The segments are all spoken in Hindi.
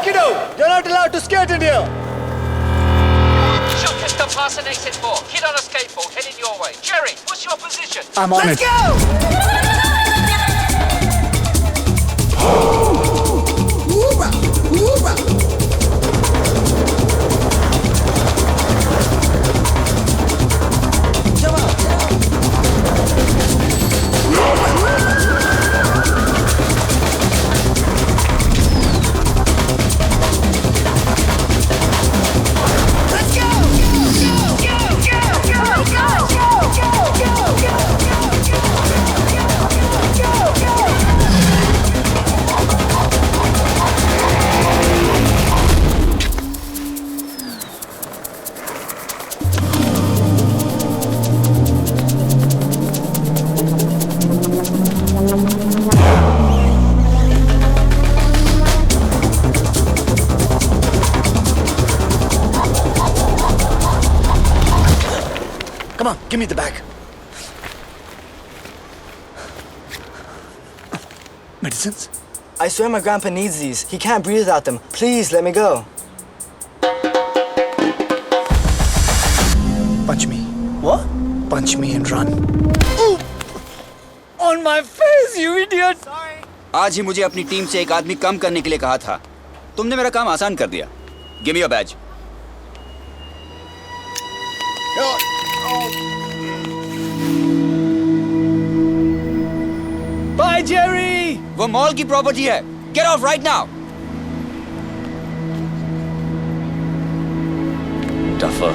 Kiddo, you're not allowed to skate in here. Shotgun, stop passing exit 4. Kid on a skateboard, heading your way. Jerry, what's your position? I'm on Let's it. Come on, give me the bag. Medicines? I swear my grandpa needs these. He can't breathe without them. Please, let me go. Punch me. What? Punch me and run. Ooh! On my face, you idiot! Sorry. आज ही मुझे अपनी टीम से एक आदमी कम करने के लिए कहा था। तुमने मेरा काम आसान कर दिया। Give me your badge. Bye, Jerry! वो मॉल की प्रॉपर्टी है। Get off right now. Duffer.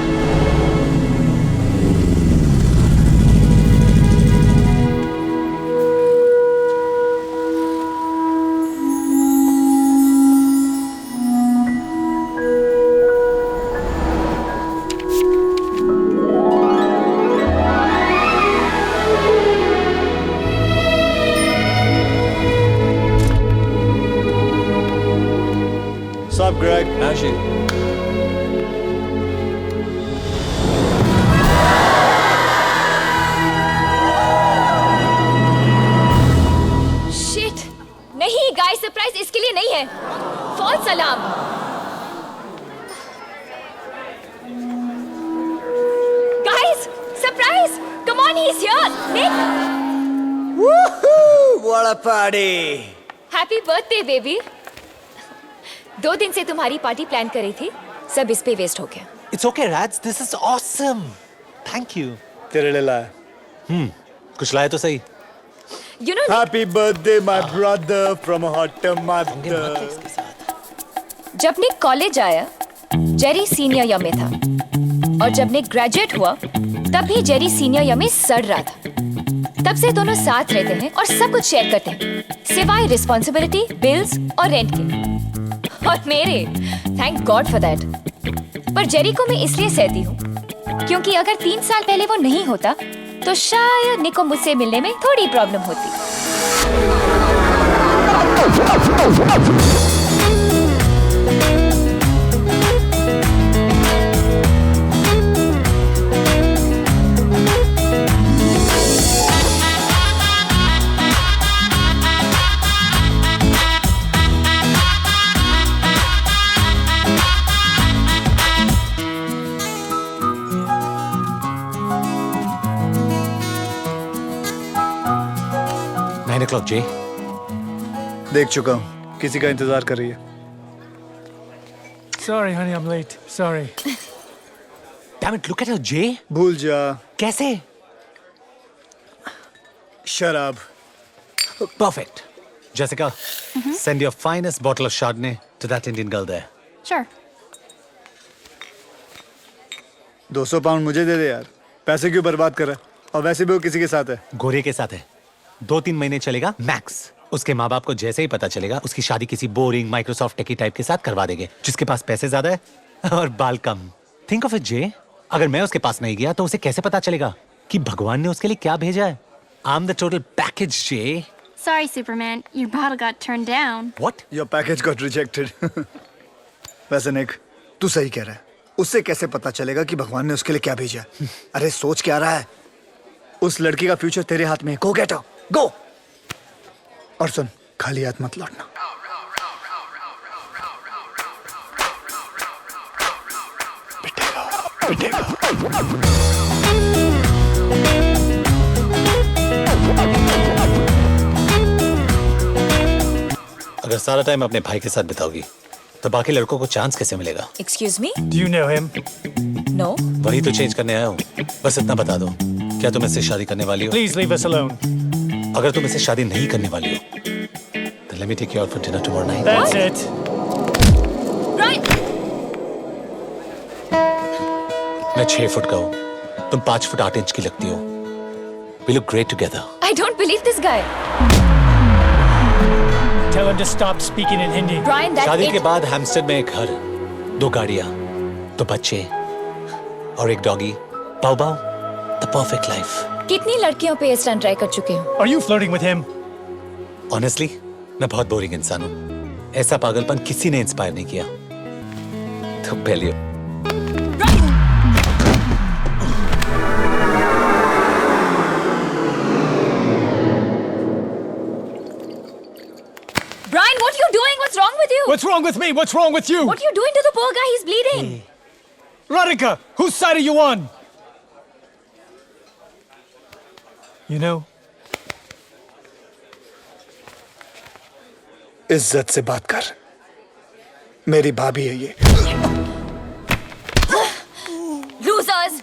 What's up, Greg? Ashley. Shit! नहीं, गाइस सरप्राइज इसके लिए नहीं है। False alarm. Guys, surprise! Come on, he is here. Nick, Woohoo! What a party! Happy birthday baby. 2 दिन से तुम्हारी पार्टी प्लान करी थी, सब इस पे वेस्ट हो गया। It's okay, Rats. This is awesome. Thank you. तेरे लिए लाया। कुछ लाए तो सही। You know, Happy birthday, my brother, from a hot mother. जब निक कॉलेज आया, जेरी सीनियर ईयर में था, और जब निक ग्रेजुएट हुआ, तब भी जेरी सीनियर ईयर में सड़ रहा था। तब से दोनों साथ रहते हैं और सब कुछ शेयर करते हैं, सिवाय रिस्पॉन्सिबिलिटी, बिल्स और रेंट के। और मेरे, थैंक गॉड फॉर दैट। पर जेरी को मैं इसलिए सहती हूँ क्योंकि अगर 3 साल पहले वो नहीं होता तो शायद निक को मुझसे मिलने में थोड़ी प्रॉब्लम होती। o'clock, Jay. देख चुका हूँ, किसी का इंतजार कर रही है। Sorry, honey, I'm late. Sorry. Damn it, look at her, Jay. भूल जा। कैसे? शराब। Perfect. Jessica, send your finest bottle of Chardonnay to that Indian girl there. Sure. 200 pound मुझे दे दे यार। पैसे क्यों बर्बाद कर रहा है? और वैसे भी वो किसी के साथ है। गोरे के साथ है। 2-3 महीने चलेगा मैक्स। उसके माँ बाप को जैसे ही पता चलेगा उसकी शादी किसी बोरिंग माइक्रोसॉफ्ट टेकी टाइप के साथ करवा देंगे जिसके पास पैसे ज्यादा है और बाल कम। थिंक ऑफ इट जे, अगर मैं उसके पास नहीं गया तो उसे कैसे पता चलेगा कि भगवान ने उसके लिए क्या भेजा है? I am the total package J. Sorry, Superman. Your bottle got turned down. What? Your package got rejected. वैसे निक, तू सही कह रहा है। उससे कैसे पता चलेगा कि भगवान ने उसके लिए क्या भेजा? अरे सोच क्या रहा है? उस लड़की का फ्यूचर तेरे हाथ में है। Go get her. Go. और सुन, खाली हाथ मत लौटना। अगर सारा टाइम अपने भाई के साथ बिताओगी तो बाकी लड़कों को चांस कैसे मिलेगा? Excuse me? Do you know him? No. वही तो चेंज करने आया हूँ। बस इतना बता दो, क्या तुम इससे शादी करने वाली हो? Please leave us alone. अगर तुम इससे शादी नहीं करने वाली हो, then let me take you out for dinner tomorrow night. That's it. Brian! मैं 6 फुट का हूँ, तुम 5 फुट 8 इंच की लगती हो। We look great together. I don't believe this guy. Tell him to stop speaking in Hindi. Brian, that's शादी के it. बाद हैम्स्टर में एक घर, 2 गाड़ियाँ, 2 बच्चे और एक doggy. Pav pav, the perfect life. कितनी लड़कियों पे ये स्टंट ट्राई कर चुके हो? Are you flirting with him? Honestly, मैं बहुत बोरिंग इंसान हूँ। ऐसा पागलपन किसी ने इंस्पायर नहीं किया। तो बेलियो। Brian, what are you doing? What's wrong with you? What's wrong with me? What's wrong with you? What are you doing to the poor guy? He's bleeding. Radhika, whose side are you on? You know, इज्जत से बात कर, मेरी भाभी है ये। Losers!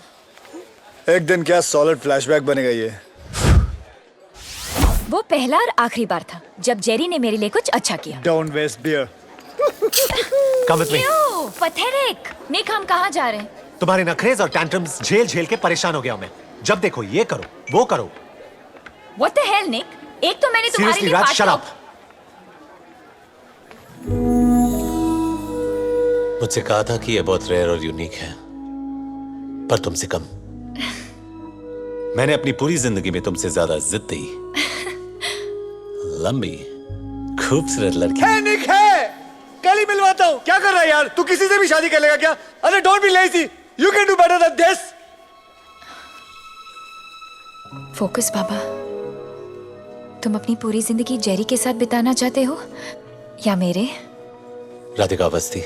एक दिन क्या सॉलिड फ्लैशबैक बनेगा ये। वो पहला और आखिरी बार था जब जेरी ने मेरे लिए कुछ अच्छा किया। Don't waste beer. Come with me. Ew, pathetic. निक, हम कहाँ जा रहे हैं? तुम्हारे नखरेज और टैंट्रम्स झेल झेल के परेशान हो गया हूं मैं। जब देखो ये करो, वो करो। What the hell, Nick? एक तो मैंने तुम्हारे Seriously, लिए Raj, पार्टी shut up. मुझसे कहा था कि ये बहुत रेयर और यूनिक है, पर तुमसे कम। मैंने अपनी पूरी जिंदगी में तुमसे ज्यादा जिद दी। लंबी, खूबसूरत लड़की। है निक है, कल ही मिलवाता हूँ। क्या कर रहा है यार? तू किसी से भी शादी कर लेगा क्या? अरे don't be lazy, you can do better than this. Focus बाबा, तुम अपनी पूरी जिंदगी जेरी के साथ बिताना चाहते हो या मेरे? राधिका अवस्थी,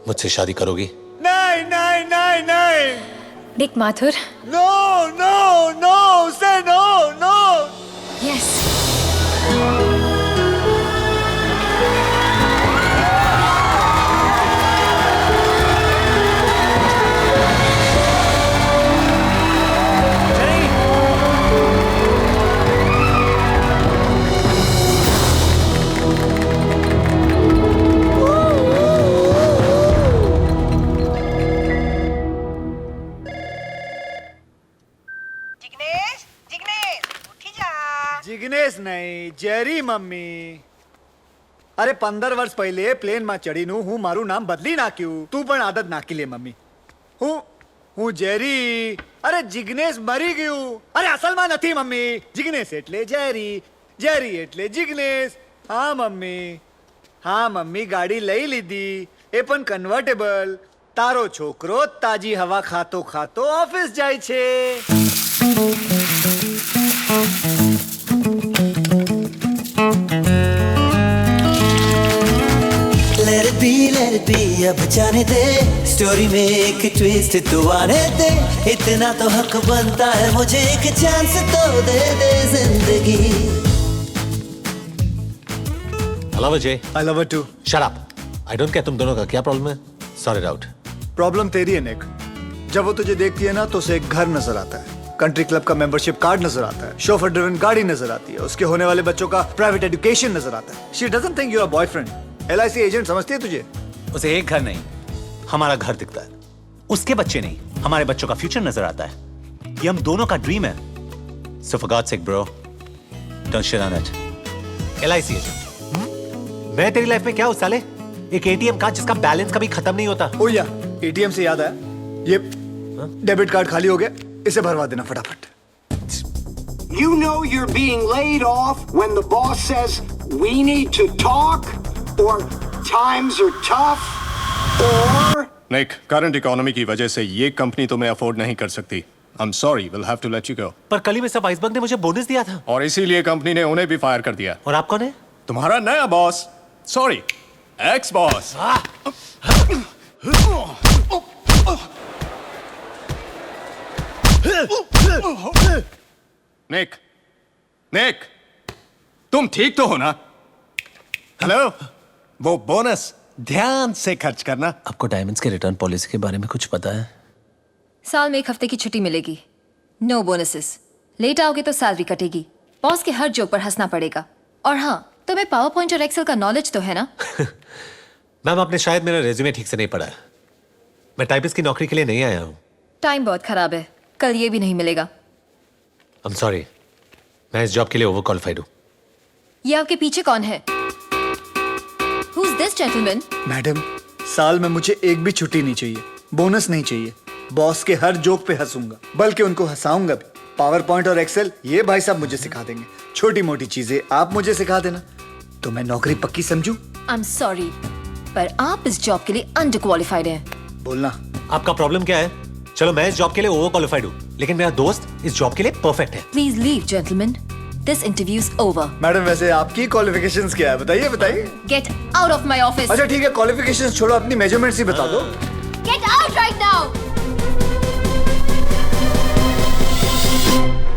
मुझसे शादी करोगी? नहीं नहीं नहीं नहीं। निक माथुर। नो नो नो, से नो नो। यस। जिग्नेश नहीं, जेरी मम्मी। अरे 15 वर्ष पहले प्लेन में चढ़ी नु हूँ, मारू नाम बदली ना क्यों? तू पण आदत नाखी ले मम्मी। हूँ जेरी। अरे जिग्नेश मरी गयू। अरे असल में नहीं मम्मी, जिग्नेश एटले जेरी, जेरी एटले जिग्नेश। हाँ मम्मी, हाँ मम्मी, गाड़ी लई लीधी, ए पण कन्वर्टेबल। तारो छोकरो ताजी हवा खातो खातो ऑफिस जाय छे। let it be, अब जाने दे स्टोरी में एक ट्विस्ट तो आने दे। इतना तो हक बनता है मुझे, एक चांस तो दे दे जिंदगी। I love her, Jay. I love her too. Shut up. I don't care तुम दोनों का क्या प्रॉब्लम है? Sort it out. प्रॉब्लम तेरी है निक। जब वो तुझे देखती है ना तो उसे एक घर नजर आता है, कंट्री क्लब का मेंबरशिप कार्ड नजर आता है, शोफर ड्रिवन गाड़ी नजर आती है, उसके होने वाले बच्चों का प्राइवेट एजुकेशन नजर आता है। She doesn't think you're a boyfriend. LIC agent समझती है तुझे? उसे एक घर नहीं, हमारा घर दिखता है। उसके बच्चे नहीं, हमारे बच्चों का फ्यूचर नजर आता है। ये हम दोनों का ड्रीम है। So for God's sake, bro, don't shit on it. LIC agent. मैं तेरी लाइफ में क्या हूँ साले? एक ATM कार्ड जिसका बैलेंस कभी खत्म नहीं होता। ओ या, ATM से याद आया, ये डेबिट कार्ड खाली हो गया, इसे भरवा देना फटाफट। You know you're being laid off when the boss says we need to talk, or times are tough, or... Nick, current economy की वजह से ये कंपनी तुम्हें अफोर्ड नहीं कर सकती। I'm sorry, we'll have to let you go. पर कल ही मिस्टर वाइसबर्ग ने मुझे बोनस दिया था। और इसीलिए कंपनी ने उन्हें भी फायर कर दिया। और आप कौन है? तुम्हारा नया बॉस, सॉरी, एक्स बॉस। निक, निक, तुम ठीक तो हो ना? हेलो, वो बोनस ध्यान से खर्च करना। आपको डायमंड्स के रिटर्न पॉलिसी के बारे में कुछ पता है? साल में 1 हफ्ते की छुट्टी मिलेगी, नो बोनसेस। लेट आओगे तो सैलरी कटेगी, बॉस के हर जोक पर हंसना पड़ेगा। और हाँ, तुम्हें पावर पॉइंट और एक्सेल का नॉलेज तो है ना? मैम, आपने शायद मेरा रेज्यूमे ठीक से नहीं पढ़ा है। मैं टाइपिस्ट की नौकरी के लिए नहीं आया हूँ। टाइम बहुत खराब है, कल ये भी नहीं मिलेगा। आई एम सॉरी, मैं इस जॉब के लिए ओवर क्वालिफाइड हूँ। ये आपके पीछे कौन है? Who's this gentleman? मैडम, साल में मुझे एक भी छुट्टी नहीं चाहिए, बोनस नहीं चाहिए। बॉस के हर जोक पे हंसूंगा, बल्कि उनको हंसाऊंगा भी। पावर पॉइंट और एक्सेल ये भाई साहब मुझे सिखा देंगे। छोटी मोटी चीजें आप मुझे सिखा देना, तो मैं नौकरी पक्की समझूं। I'm sorry, पर आप इस जॉब के लिए अंडर क्वालिफाइड हैं। बोलना। आपका प्रॉब्लम क्या है? चलो, मैं इस जॉब के लिए ओवर क्वालिफाइड हूँ, लेकिन मेरा दोस्त इस जॉब के लिए परफेक्ट है। Please leave, gentlemen. This interview is over. Madam, वैसे आपकी क्वालिफिकेशंस क्या है? बताइए बताइए। Get out of my office. अच्छा ठीक है, क्वालिफिकेशंस छोड़ो, अपनी मेजरमेंट्स ही बता दो। Get out right now.